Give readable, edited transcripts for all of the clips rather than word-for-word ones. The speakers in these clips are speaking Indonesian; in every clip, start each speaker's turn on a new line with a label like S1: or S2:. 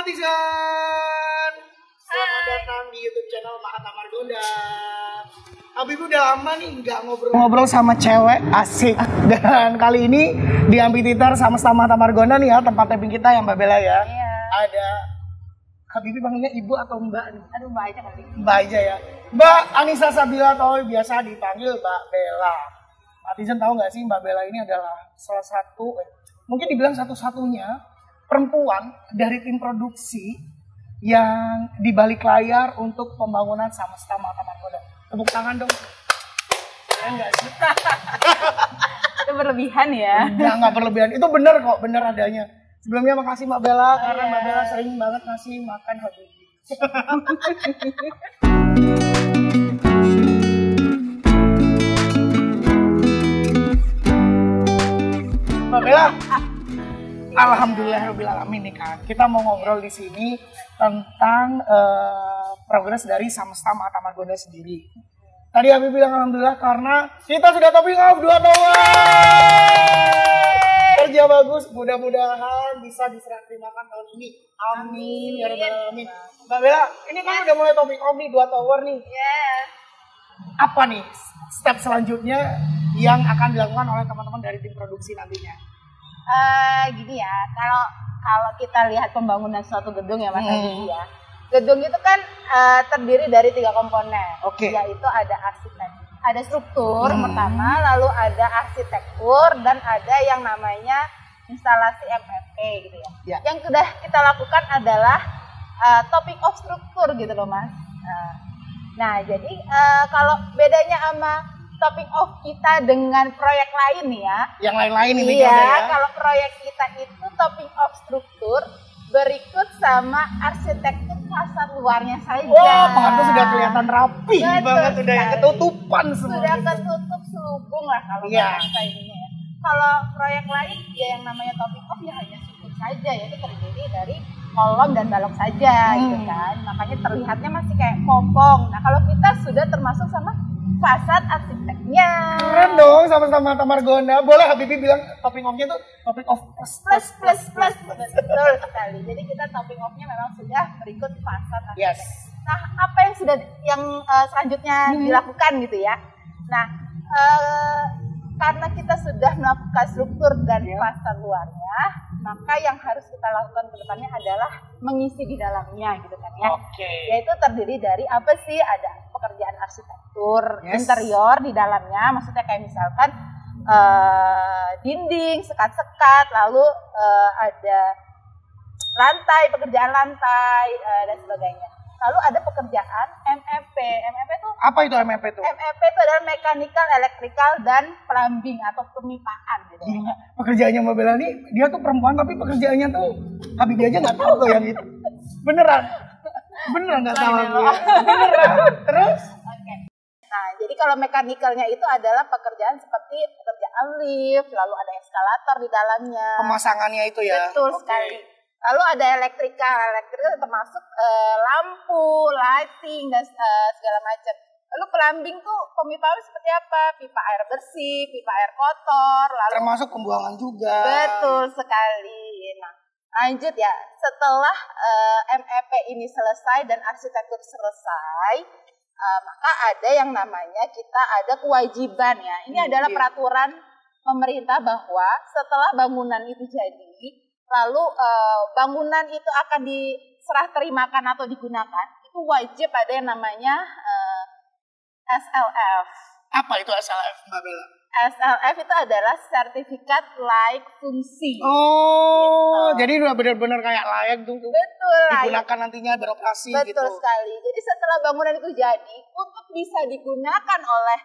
S1: Matisan. Selamat datang di YouTube channel Mahata Margonda. Habib udah lama nih nggak ngobrol sama cewek, asik. Dan kali ini di Amphitheater sama Mahata Margonda nih ya, tempat taping kita yang Mbak Bella ya.
S2: Iya.
S1: Ada Habibie panggilnya ibu atau mbak nih?
S2: Aduh, mbak aja kali.
S1: Mbak aja ya. Mbak Anissa Sabila atau biasa dipanggil Mbak Bella. Netizen tahu nggak sih Mbak Bella ini adalah salah satu, mungkin dibilang satu-satunya perempuan dari tim produksi yang di balik layar untuk pembangunan Samasta Mahata Margonda. Tepuk tangan dong. Ya nggak sih?
S2: Itu berlebihan ya?
S1: Ya nggak berlebihan. Itu bener kok, bener adanya. Sebelumnya makasih Mbak Bella karena Mbak Bella sering banget ngasih makan Habibie. Mbak Bella, alhamdulillahirobbilalamin nih kan. Kita mau ngobrol di sini tentang progres dari Samasta Mahata Margonda sendiri. Tadi Habibie bilang alhamdulillah karena kita sudah topping off 2 tower. Kerja bagus, mudah-mudahan bisa diserah terimakan tahun ini. Amin ya rabbal alamin. Mbak Bella, ini kan udah mulai topping off nih 2 tower nih.
S2: Yes.
S1: Apa nih step selanjutnya yang akan dilakukan oleh teman-teman dari tim produksi nantinya?
S2: Gini ya, kalau kita lihat pembangunan suatu gedung ya Mas Habibie ya. Gedung itu kan terdiri dari 3 komponen.
S1: Oke.
S2: Yaitu ada ada struktur pertama, lalu ada arsitektur, dan ada yang namanya instalasi MFP gitu ya.
S1: Ya.
S2: Yang sudah kita lakukan adalah topping of struktur gitu loh Mas. Nah jadi kalau bedanya sama topping off kita dengan proyek lain nih ya.
S1: Yang lain-lain ini
S2: Iya, kalau proyek kita itu topping off struktur berikut sama arsitektur fasad luarnya saja.
S1: Wah, pantas sudah kelihatan rapi
S2: Betul
S1: banget, udah
S2: sekali.
S1: ketutupan semua.
S2: Sudah
S1: gitu.
S2: ketutup selubung lah kalau
S1: Iya.
S2: bahasa ininya ya. Kalau proyek lain ya yang namanya topping off ya hanya struktur saja, yaitu terdiri dari kolom dan balok saja gitu kan. Makanya terlihatnya masih kayak pompong. Nah, kalau kita sudah termasuk sama fasad arsiteknya.
S1: Keren dong sama-sama Mahata Margonda. Boleh Habibie bilang topping off-nya tuh topping off plus.
S2: Betul sekali. Jadi kita topping off-nya memang sudah berikut fasad arsitek.
S1: Yes.
S2: Nah, apa yang sudah selanjutnya dilakukan gitu ya. Nah, karena kita sudah melakukan struktur dan fasad luarnya, maka yang harus kita lakukan ke depannya adalah mengisi di dalamnya gitu kan ya.
S1: Oke.
S2: Yaitu terdiri dari apa sih? Ada pekerjaan arsitektur interior di dalamnya, maksudnya kayak misalkan dinding, sekat-sekat, lalu ada lantai, pekerjaan lantai dan sebagainya. Lalu ada pekerjaan MEP. MEP itu
S1: Apa itu MEP itu?
S2: MEP itu adalah mechanical, electrical, dan plumbing atau pemipaan gitu.
S1: Gila, pekerjaannya Mbak Bella nih, dia tuh perempuan tapi pekerjaannya tuh Habibie aja nggak tahu tuh yang itu. Beneran nggak tahu gue. Beneran. Terus?
S2: Oke. Nah, jadi kalau mechanical-nya itu adalah pekerjaan seperti pekerjaan lift, lalu ada eskalator di dalamnya.
S1: Pemasangannya itu ya?
S2: Betul
S1: Oke.
S2: sekali. Lalu ada elektrikal termasuk lampu, lighting, dan segala macam. Lalu plumbing tuh pemipaan seperti apa? Pipa air bersih, pipa air kotor, lalu
S1: Termasuk pembuangan juga.
S2: betul sekali. Nah, lanjut ya. Setelah MEP ini selesai dan arsitektur selesai, maka ada yang namanya kita ada kewajiban ya. Ini adalah peraturan pemerintah bahwa setelah bangunan itu jadi, lalu bangunan itu akan diserah terimakan atau digunakan, itu wajib ada yang namanya SLF.
S1: Apa itu SLF Mbak Bella?
S2: SLF itu adalah sertifikat layak fungsi.
S1: Oh, jadi udah benar-benar kayak layak tuh
S2: Betul, layak.
S1: digunakan nantinya beroperasi
S2: Betul
S1: gitu.
S2: sekali. Jadi setelah bangunan itu jadi, untuk bisa digunakan oleh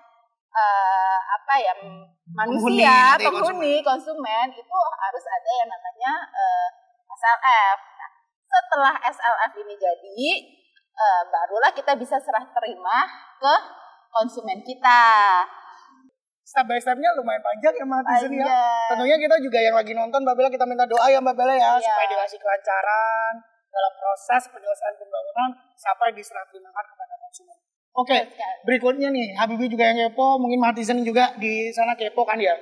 S2: manusia, penghuni, konsumen, itu harus ada yang namanya SLF. Nah, setelah SLF ini jadi, barulah kita bisa serah terima ke konsumen kita.
S1: Step by stepnya lumayan panjang ya Mbak Tizen ya.
S2: Panjang.
S1: Tentunya kita juga yang lagi nonton Mbak Bella, kita minta doa ya Mbak Bella ya,
S2: Iya.
S1: supaya dikasih kelancaran dalam proses penyelesaian pembangunan sampai diserah terimakan kepada konsumen. Oke, berikutnya nih Habibie juga yang kepo, mungkin Mbak Tizen juga di sana kepo kan ya.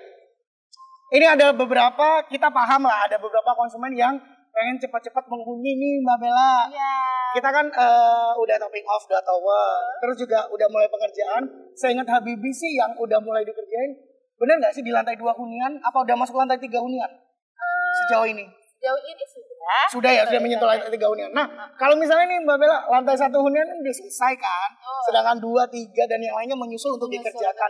S1: Ini ada beberapa, kita paham lah ada beberapa konsumen yang pengen cepat-cepat menghuni nih Mbak Bella.
S2: Iya.
S1: Kita kan udah topping off, udah tower, terus juga udah mulai pengerjaan. Saya ingat Habibie sih yang udah mulai dikerjain. Bener nggak sih di lantai 2 hunian? Apa udah masuk lantai 3 hunian? Sejauh ini?
S2: Sejauh ini sudah.
S1: Sudah ya, sudah menyentuh lantai 3 hunian. Nah, kalau misalnya nih Mbak Bella, lantai 1 hunian kan udah selesai kan? Sedangkan 2, 3, dan yang lainnya menyusul untuk dikerjakan.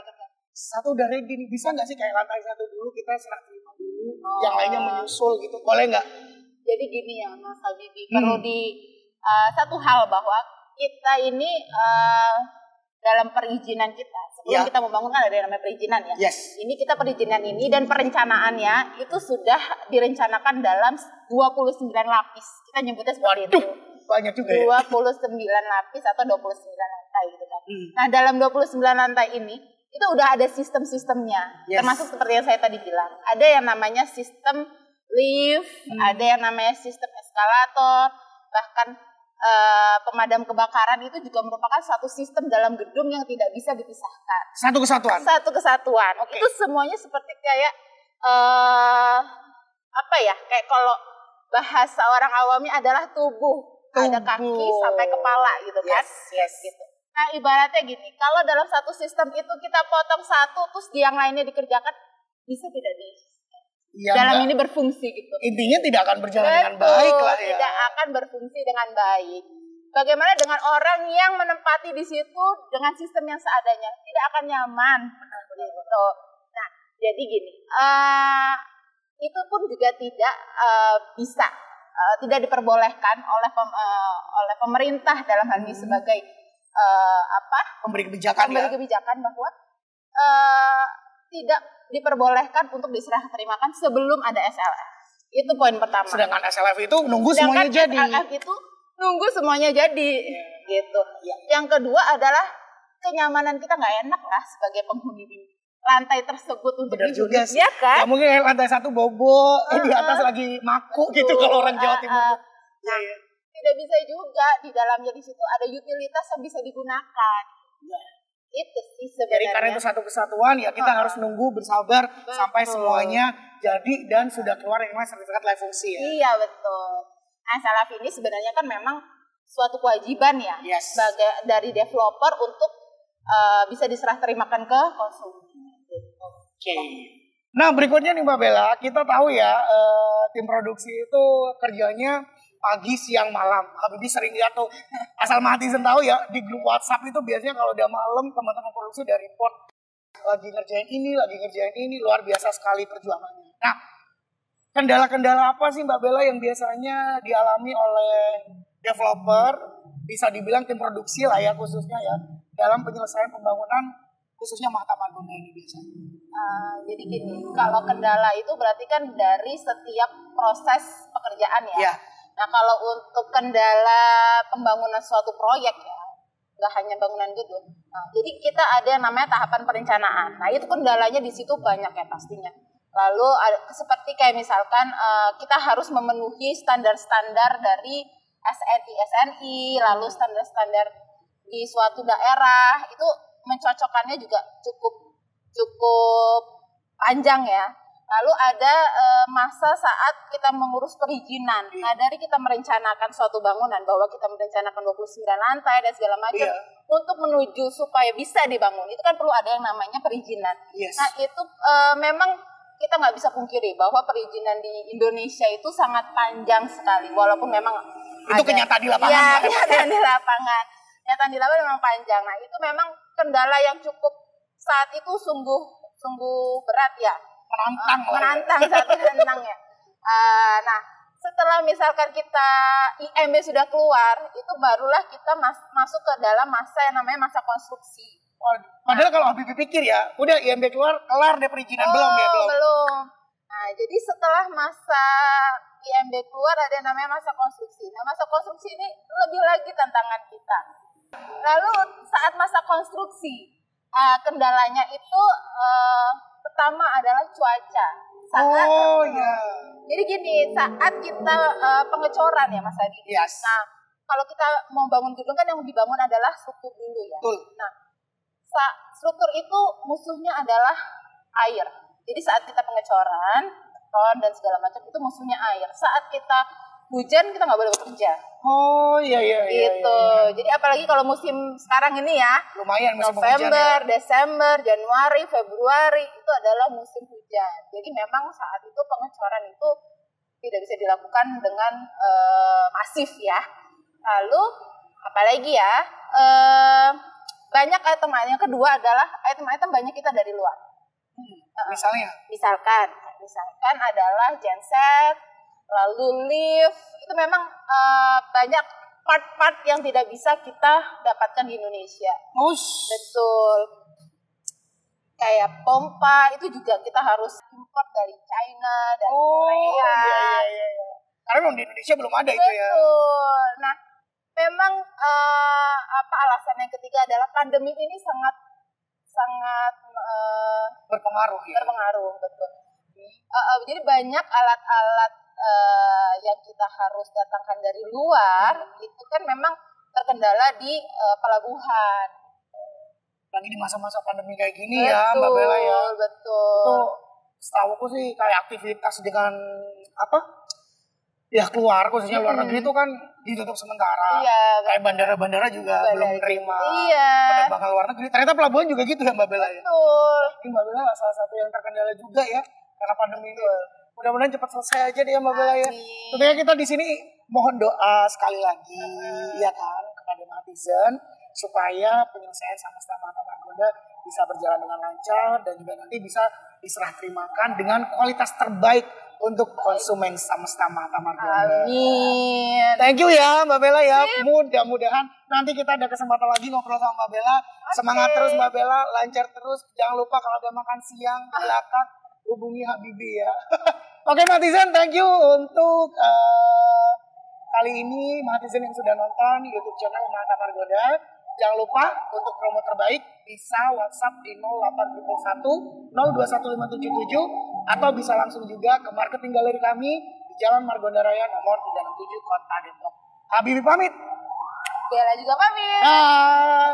S1: Satu udah ready nih, bisa nggak sih kayak lantai 1 dulu kita serah terima dulu, yang lainnya menyusul gitu, boleh nggak?
S2: Jadi gini ya Mas Habibie, perlu di satu hal bahwa kita ini dalam perizinan kita, sebelum kita membangun kan ada yang namanya perizinan ya.
S1: Yes.
S2: Ini kita perizinan ini dan perencanaannya itu sudah direncanakan dalam 29 lapis. Kita nyebutnya seperti itu.
S1: Banyak juga ya.
S2: 29 lapis atau 29 lantai gitu kan. Nah, dalam 29 lantai ini itu udah ada sistem-sistemnya.
S1: Yes.
S2: Termasuk seperti yang saya tadi bilang. Ada yang namanya sistem lift, ada yang namanya sistem eskalator, bahkan pemadam kebakaran itu juga merupakan satu sistem dalam gedung yang tidak bisa dipisahkan.
S1: Satu kesatuan.
S2: Satu kesatuan.
S1: Okay.
S2: Itu semuanya seperti kayak apa ya? Kayak kalau bahasa orang awamnya adalah tubuh. Ada kaki sampai kepala gitu kan.
S1: Yes.
S2: Gitu. Nah, ibaratnya gini, kalau dalam satu sistem itu kita potong satu terus yang lainnya dikerjakan, bisa tidak dalam ini berfungsi gitu.
S1: Intinya tidak akan berjalan dengan baik lah ya.
S2: Tidak akan berfungsi dengan baik. Bagaimana dengan orang yang menempati di situ dengan sistem yang seadanya? Tidak akan nyaman. Gitu. Nah, jadi gini, itu pun juga tidak bisa, tidak diperbolehkan oleh pemerintah dalam hal ini sebagai
S1: pemberi kebijakan
S2: bahwa tidak diperbolehkan untuk diserah terimakan sebelum ada SLF. Itu poin pertama.
S1: Sedangkan SLF itu nunggu semuanya jadi.
S2: SLF itu nunggu semuanya jadi, gitu. Yang kedua adalah kenyamanan kita nggak enak lah sebagai penghuni di lantai tersebut untuk
S1: benar juga sih.
S2: Ya kan?
S1: Ya mungkin lantai 1 bobo, di atas lagi maku gitu kalau orang Jawa Timur.
S2: Nah, tidak bisa juga di dalamnya di situ ada utilitas yang bisa digunakan. Itu sih sebenarnya.
S1: Jadi karena itu satu kesatuan ya kita harus nunggu bersabar sampai semuanya jadi dan sudah keluar yang namanya sertifikat layak fungsi ya.
S2: Iya betul. Nah, SLF ini sebenarnya kan memang suatu kewajiban ya sebagai dari developer untuk bisa diserah terimakan ke konsumen.
S1: Oke. Nah berikutnya nih Mbak Bella, kita tahu ya tim produksi itu kerjanya pagi, siang, malam. Habibie sering lihat tuh, asal Mahatizen tahu ya, di grup WhatsApp itu biasanya kalau udah malam teman-teman produksi udah report lagi ngerjain ini, luar biasa sekali perjuangannya. Nah, kendala-kendala apa sih Mbak Bella yang biasanya dialami oleh developer, bisa dibilang tim produksi lah ya khususnya ya, dalam penyelesaian pembangunan khususnya Mahkamah Agung ini biasanya?
S2: Jadi gini, kalau kendala itu berarti kan dari setiap proses pekerjaan ya. Nah, kalau untuk kendala pembangunan suatu proyek ya, nggak hanya bangunan gedung. Nah, jadi kita ada yang namanya tahapan perencanaan. Nah, itu kendalanya di situ banyak ya pastinya. Lalu seperti kayak misalkan kita harus memenuhi standar-standar dari SNI, lalu standar-standar di suatu daerah itu mencocokkannya juga cukup panjang ya. Lalu ada masa saat kita mengurus perizinan. Nah, dari kita merencanakan suatu bangunan, bahwa kita merencanakan 29 lantai dan segala macam, untuk menuju supaya bisa dibangun, itu kan perlu ada yang namanya perizinan. Nah, itu memang kita nggak bisa pungkiri bahwa perizinan di Indonesia itu sangat panjang sekali. Walaupun memang
S1: itu kenyataan di lapangan.
S2: Ya, kenyataan di lapangan. Kenyataan di lapangan memang panjang. Nah, itu memang kendala yang cukup saat itu sungguh berat ya. Menantang ya. Nah, setelah misalkan kita IMB sudah keluar, itu barulah kita masuk ke dalam masa yang namanya masa konstruksi.
S1: Padahal kalau Habibie pikir ya, udah IMB keluar, kelar deh perizinan.
S2: Belum. Nah, jadi setelah masa IMB keluar ada yang namanya masa konstruksi. Nah, masa konstruksi ini lebih lagi tantangan kita. Lalu saat masa konstruksi, kendalanya itu pertama adalah cuaca. Jadi gini, saat kita pengecoran ya Mas Adi. Nah, kalau kita mau bangun gedung kan yang dibangun adalah struktur dulu ya. Nah, struktur itu musuhnya adalah air. Jadi saat kita pengecoran, beton dan segala macam itu musuhnya air. Saat kita hujan kita nggak boleh bekerja.
S1: Oh iya.
S2: Gitu. Jadi apalagi kalau musim sekarang ini ya,
S1: Lumayan musim
S2: November,
S1: hujan ya.
S2: Desember, Januari, Februari itu adalah musim hujan. Jadi memang saat itu pengecoran itu tidak bisa dilakukan dengan masif ya. Lalu apalagi ya, banyak item-item. Yang kedua adalah item-item banyak kita dari luar. Misalkan adalah genset, lalu lift, itu memang banyak part-part yang tidak bisa kita dapatkan di Indonesia. Betul. Kayak pompa itu juga kita harus import dari China, dari Korea.
S1: Iya. Karena memang di Indonesia belum ada itu ya.
S2: Betul. Nah, memang alasan yang ketiga adalah pandemi ini sangat
S1: berpengaruh ya.
S2: Berpengaruh, betul. Jadi banyak alat-alat yang kita harus datangkan dari luar itu kan memang terkendala di pelabuhan.
S1: Lagi di masa-masa pandemi kayak gini ya, Mbak Bella ya.
S2: Betul.
S1: Itu setahu aku sih kayak aktivitas dengan ya keluar, khususnya luar negeri itu kan ditutup sementara.
S2: Iya.
S1: Kayak bandara-bandara juga belum menerima penerbangan luar negeri. Ternyata pelabuhan juga gitu ya Mbak Bella ya.
S2: Betul.
S1: Ini Mbak Bella salah satu yang terkendala juga ya karena pandemi ini. Mudah-mudahan cepat selesai aja deh ya Mbak Bella ya. Tentunya kita di sini mohon doa sekali lagi ya kan kepada netizen supaya penyelesaian Samasta Mata Margonda bisa berjalan dengan lancar dan juga nanti bisa diserah terimakan dengan kualitas terbaik untuk konsumen Samasta Mata Margonda.
S2: Amin.
S1: Thank you ya Mbak Bella ya. Mudah-mudahan nanti kita ada kesempatan lagi ngobrol sama Mbak Bella. Semangat terus Mbak Bella, lancar terus. Jangan lupa kalau ada makan siang di belakang hubungi Habibie ya. Oke Matizen, thank you untuk kali ini Matizen yang sudah nonton YouTube channel Mata Margonda. Jangan lupa untuk promo terbaik bisa WhatsApp di 0811 021577 atau bisa langsung juga ke marketing galeri kami di Jalan Margonda Raya nomor 367 Kota Depok. Habibie pamit.
S2: Bella juga pamit.
S1: Dah.